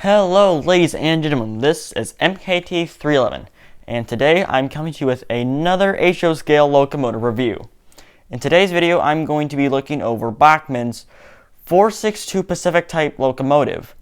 Hello ladies and gentlemen, this is MKT311 and today I'm coming to you with another HO scale locomotive review. In today's video I'm going to be looking over Bachmann's 462 Pacific type locomotive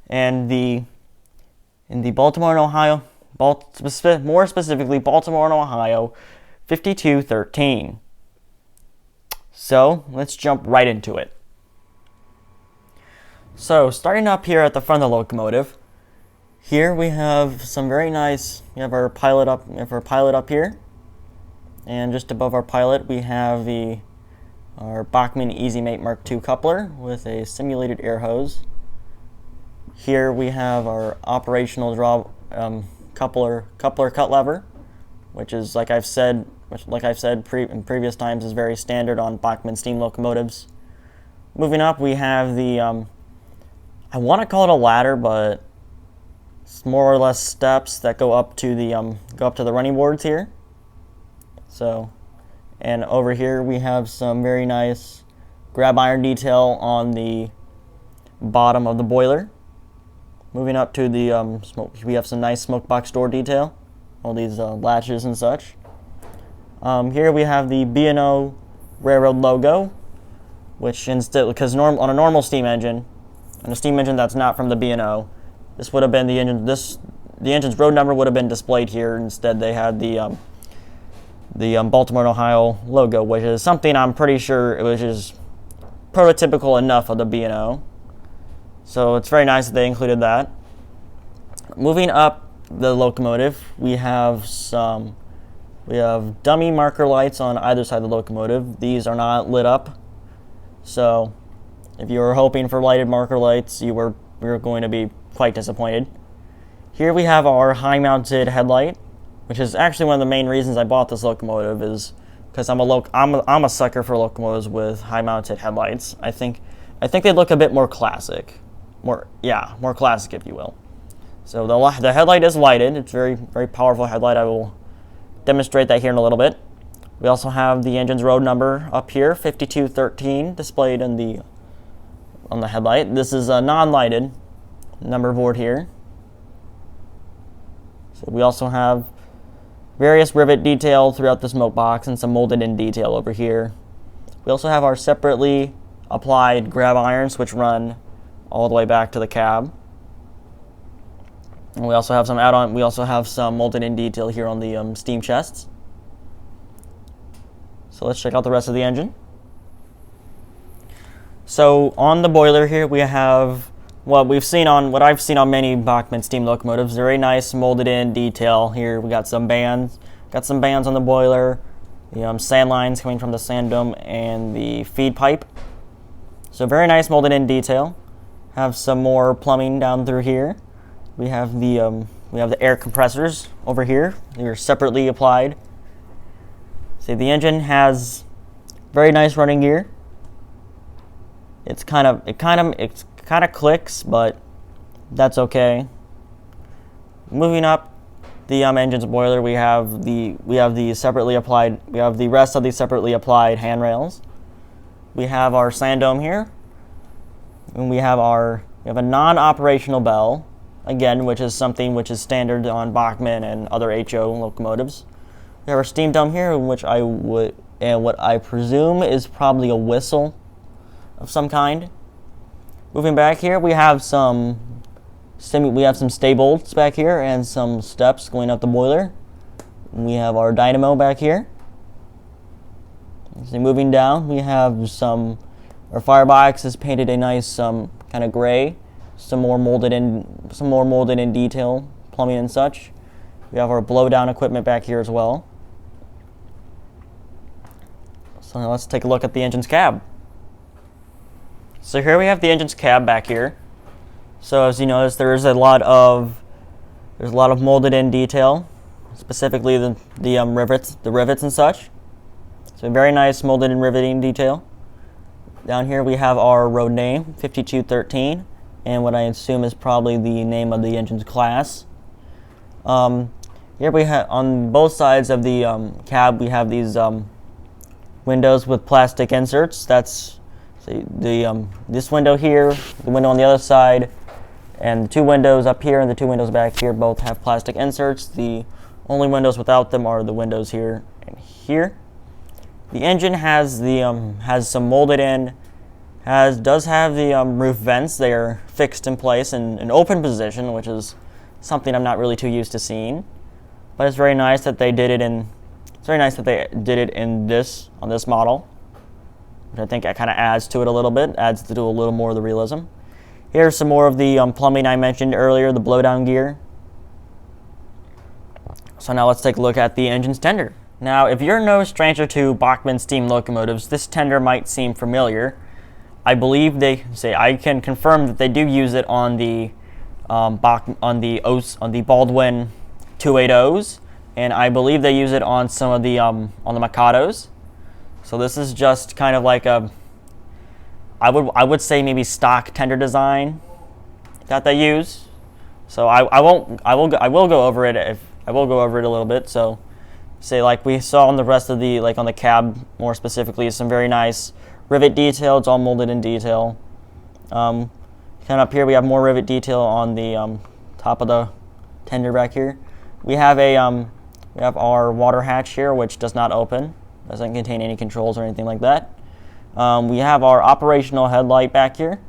and in the Baltimore and Ohio, more specifically Baltimore and Ohio 5213. So let's jump right into it. So, starting up here at the front of the locomotive, here we have some very nice, we have our pilot up here, and just above our pilot we have our Bachmann EasyMate Mark II coupler with a simulated air hose. Here we have our operational coupler cut lever, which is, like I've said in previous times, is very standard on Bachmann steam locomotives. Moving up, we have the I want to call it a ladder, but it's more or less steps that go up to the running boards here. So, and over here we have some very nice grab iron detail on the bottom of the boiler. Moving up to the we have some nice smoke box door detail, all these latches and such. Here we have the B&O railroad logo, which instead, because on a normal steam engine, and a steam engine that's not from the B&O, this would have been the engine. The engine's road number would have been displayed here. Instead, they had the Baltimore and Ohio logo, which is something I'm pretty sure which is prototypical enough of the B&O. So it's very nice that they included that. Moving up the locomotive, we have dummy marker lights on either side of the locomotive. These are not lit up, so if you were hoping for lighted marker lights, you were going to be quite disappointed. Here we have our high-mounted headlight, which is actually one of the main reasons I bought this locomotive, is because I'm a sucker for locomotives with high-mounted headlights. I think they look a bit more classic, more classic, if you will. So the headlight is lighted. It's very powerful headlight. I will demonstrate that here in a little bit. We also have the engine's road number up here, 5213, displayed on the headlight. This is a non-lighted number board here. So we also have various rivet detail throughout the smoke box and some molded in detail over here. We also have our separately applied grab irons, which run all the way back to the cab. And we also have some molded in detail here on the steam chests. So let's check out the rest of the engine. So on the boiler here we have what I've seen on many Bachmann steam locomotives. Very nice molded in detail here. We got some bands on the boiler, the sand lines coming from the sand dome and the feed pipe. So very nice molded in detail. Have some more plumbing down through here. We have the air compressors over here. They're separately applied. See, the engine has very nice running gear. It kind of clicks, but that's okay. Moving up the engine's boiler, we have the rest of the separately applied handrails. We have our sand dome here, and we have a non-operational bell, again, which is something which is standard on Bachmann and other HO locomotives. We have our steam dome here, what I presume is probably a whistle of some kind. Moving back here, we have some stay bolts back here and some steps going up the boiler. We have our dynamo back here. So moving down, we have our firebox is painted a nice kind of gray, some more molded in detail, plumbing and such. We have our blow down equipment back here as well. So now let's take a look at the engine's cab. So here we have the engine's cab back here. So as you notice, there's a lot of molded in detail, specifically the rivets and such. So very nice molded in riveting detail. Down here we have our road name, 5213, and what I assume is probably the name of the engine's class. Here we have on both sides of the cab we have these windows with plastic inserts. That's this window here, the window on the other side, And the two windows up here and the two windows back here both have plastic inserts. The only windows without them are the windows here and here. The engine has some molded in, does have the roof vents. They are fixed in place in an open position, which is something I'm not really too used to seeing. But it's very nice that they did it in. It's very nice that they did it on this model, which I think it kind of adds to it a little bit, adds to do a little more of the realism. Here's some more of the plumbing I mentioned earlier, the blowdown gear. So now let's take a look at the engine's tender. Now, if you're no stranger to Bachmann steam locomotives, this tender might seem familiar. I believe I can confirm that they do use it on the Baldwin 280s, and I believe they use it on some of the on the Mikados. So this is just kind of like I would say maybe stock tender design that they use. So I will go over it a little bit. So say like we saw on the rest of the on the cab more specifically, some very nice rivet detail. It's all molded in detail. Kind of up here we have more rivet detail on the top of the tender back here. We have our water hatch here, which does not open, doesn't contain any controls or anything like that. We have our operational headlight back here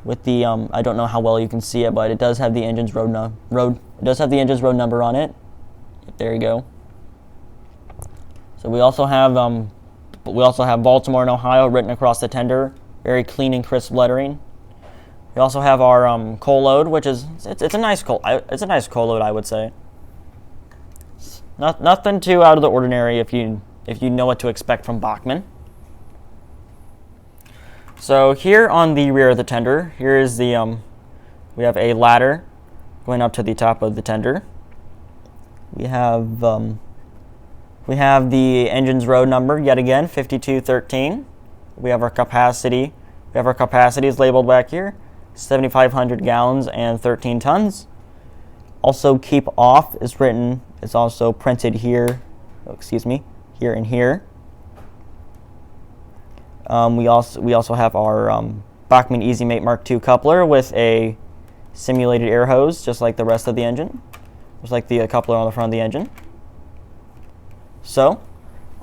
with the I don't know how well you can see it, but it does have the engine's road number on it. There you go. So we also have Baltimore and Ohio written across the tender, very clean and crisp lettering. We also have our coal load, which is it's a nice coal load, I would say. Nothing too out of the ordinary if you know what to expect from Bachmann. So here on the rear of the tender, here is the we have a ladder going up to the top of the tender. We have the engine's road number yet again, 5213. We have our capacity. We have our capacities labeled back here, 7,500 gallons and 13 tons. Also, keep off is written. It's also printed here. Oh, excuse me, here and here. We also have our Bachmann EasyMate Mark II coupler with a simulated air hose, just like the rest of the engine, just like the coupler on the front of the engine. So,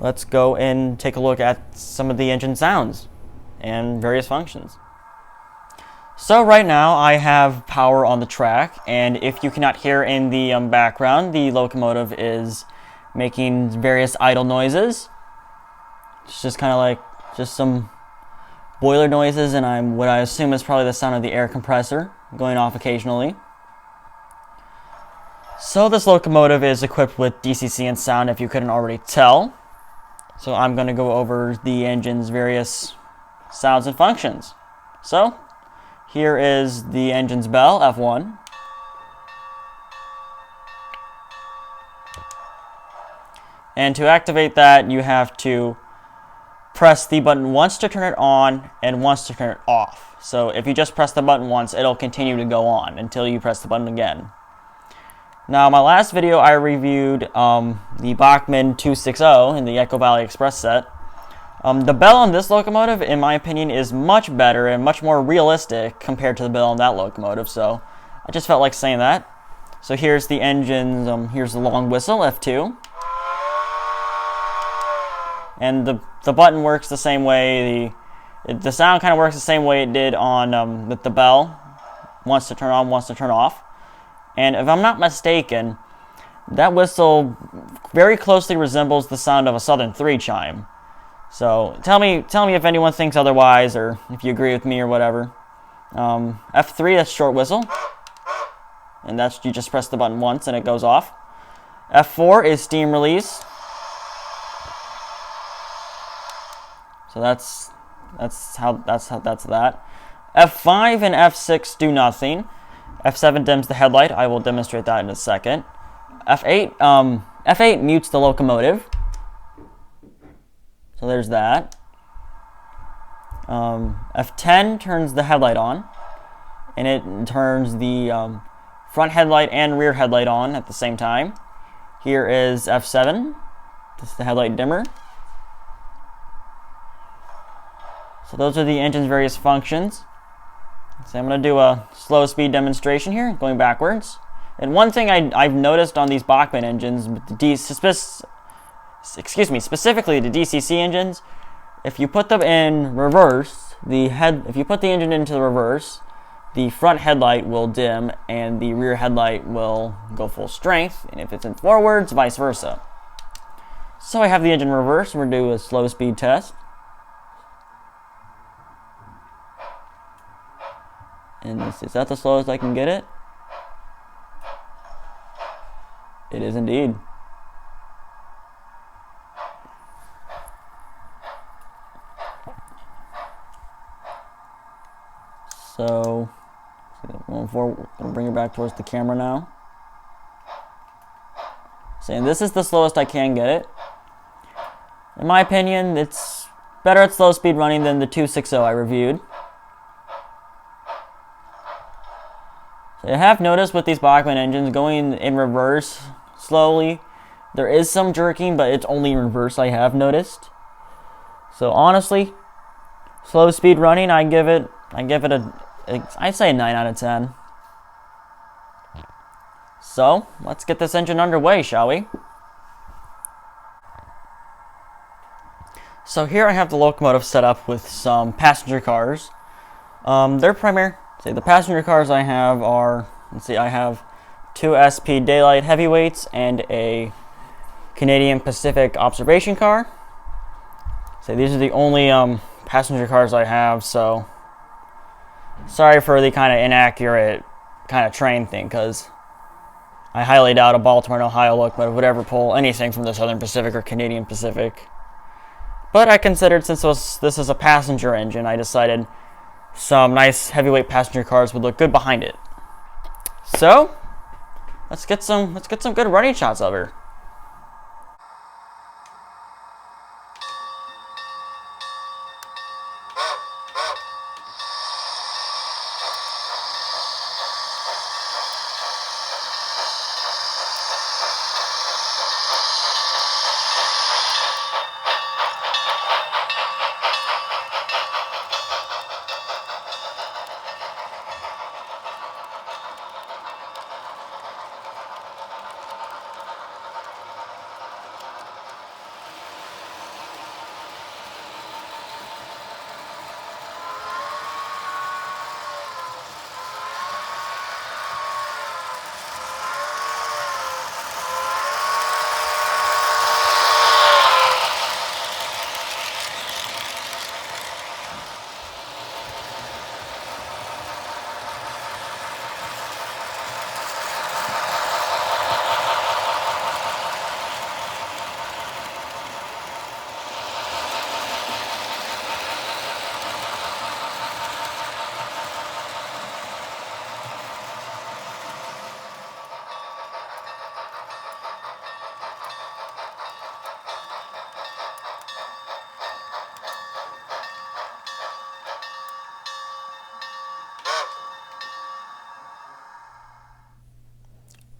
let's go and take a look at some of the engine sounds and various functions. So right now I have power on the track, and if you cannot hear in the background, the locomotive is making various idle noises. It's just kind of like just some boiler noises, and what I assume is probably the sound of the air compressor going off occasionally. So this locomotive is equipped with DCC and sound, if you couldn't already tell. So I'm going to go over the engine's various sounds and functions. So here is the engine's bell, F1. And to activate that, you have to press the button once to turn it on and once to turn it off. So if you just press the button once, it'll continue to go on until you press the button again. Now, my last video I reviewed the Bachmann 260 in the Echo Valley Express set. The bell on this locomotive, in my opinion, is much better and much more realistic compared to the bell on that locomotive, so I just felt like saying that. So here's the engine's, here's the long whistle, F2. And the button works the same way, the sound kind of works the same way it did on with the bell, once to turn on, once to turn off. And if I'm not mistaken, that whistle very closely resembles the sound of a Southern 3 chime. So tell me if anyone thinks otherwise, or if you agree with me or whatever. F3, that's short whistle, and that's you just press the button once and it goes off. F4 is steam release. So that's that. F5 and F6 do nothing. F7 dims the headlight. I will demonstrate that in a second. F8 mutes the locomotive. So there's that. F10 turns the headlight on, and it turns the front headlight and rear headlight on at the same time. Here is F7. This is the headlight dimmer. So those are the engine's various functions. So I'm going to do a slow speed demonstration here, going backwards. And one thing I've noticed on these Bachmann engines, specifically the DCC engines, if you put them in reverse, if you put the engine into the reverse, the front headlight will dim and the rear headlight will go full strength, and if it's in forwards, vice versa. So I have the engine reversed, and we're going to do a slow speed test. And is that the slowest I can get it? It is indeed. So, going forward, I'm going to bring it back towards the camera now. Saying this is the slowest I can get it. In my opinion, it's better at slow speed running than the 260 I reviewed. So I have noticed with these Bachmann engines going in reverse slowly, there is some jerking, but it's only in reverse I have noticed. So honestly, slow speed running, I'd say a 9 out of 10. So, let's get this engine underway, shall we? So here I have the locomotive set up with some passenger cars. The passenger cars I have are, I have 2 SP Daylight heavyweights and a Canadian Pacific observation car. So these are the only passenger cars I have, so sorry for the kind of inaccurate kind of train thing, because I highly doubt a Baltimore and Ohio locomotive would ever pull anything from the Southern Pacific or Canadian Pacific. But I considered, since this is a passenger engine, I decided some nice heavyweight passenger cars would look good behind it. So, let's get some good running shots of her.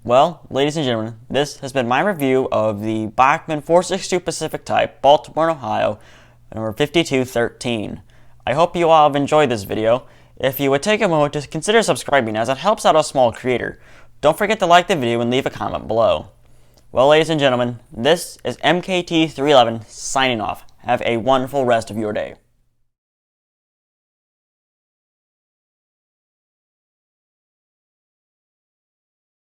Well, ladies and gentlemen, this has been my review of the Bachmann 462 Pacific Type, Baltimore, Ohio, number 5213. I hope you all have enjoyed this video. If you would take a moment to consider subscribing, as it helps out a small creator. Don't forget to like the video and leave a comment below. Well, ladies and gentlemen, this is MKT311 signing off. Have a wonderful rest of your day.